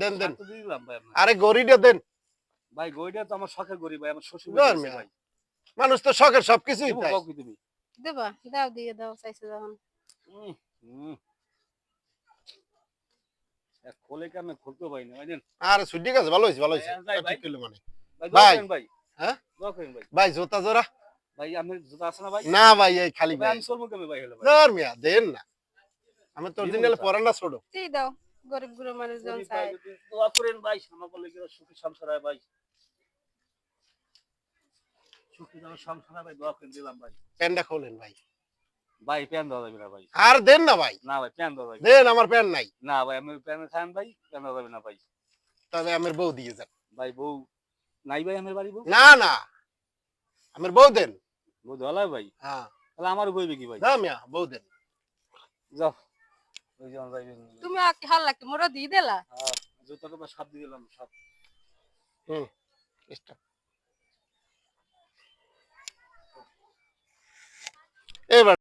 দেন দেন তো দিয়ে দিলাম ভাই আপনাকে। আরে গড়িটা দেন ভাই গড়িটা তো আমার শখের গড়ি ভাই, আমার শ্বশুর ধর বাড়ি মিয়া। ভাই। মানুষ তো শখের সবকিছুই দেবো তাই কাউ কি তুমি? দেবা দাও দিয়ে দাও চাইছো যখন হুম, হুম। খোলে কেমন খুলতে পারি না, ভাই। আরে ঠিক আছে ভালো হয়েছে ভালো হয়েছে যাই ভাই। ঠিক করলো মানে ভাই দোয়া ভাই করেন ভাই। হ্যাঁ দোয়া করেন ভাই। ভাই জুতা জোড়া ভাই আপনার জুতা আছে না ভাই? না ভাই এই খালি ভাই ভাই আমি চলবো কেমনে ভাই হলো ভাই? ধর মিয়া দেন না আমি তো দিব অরিজিনাল জুতা। পরান্ডা ছোট দিয়ে দাও গরিব গুলো মানুষ যখন গরিব ভাই চায় যদি দোয়া করেন ভাই, আমার বলে কি সুখী সংসার হয় ভাই। সুখী যেন সংসার হয় ভাই, দোয়া করেন দিলাম ভাই। প্যান্টটা খোলেন ভাই ভাই প্যান দেওয়া যাবে না ভাই। আর দেন না ভাই না ভাই প্যান দেওয়া যাবে না। দেন আমার প্যান্ট নাই না ভাই আমি প্যান খান ভাই, প্যান দেওয়া যাবে না ভাই। তবে আমার বউ দিয়ে যান ভাই বউ নাই ভাই, আমার বাড়ি বউ। না না আমার বউ দেন বউ ধলা ভাই, হ্যাঁ তাহলে আমার বইবে কি ভাই? না মিয়া বউ দেন যাও ওই যে আমার যাইবেন। তুমি হাল লাগতে মোরা দিয়ে দিলা হ্যাঁ জুতাটা তো সাপ দিয়ে দিলাম সাপ। হুম স্টপ এবার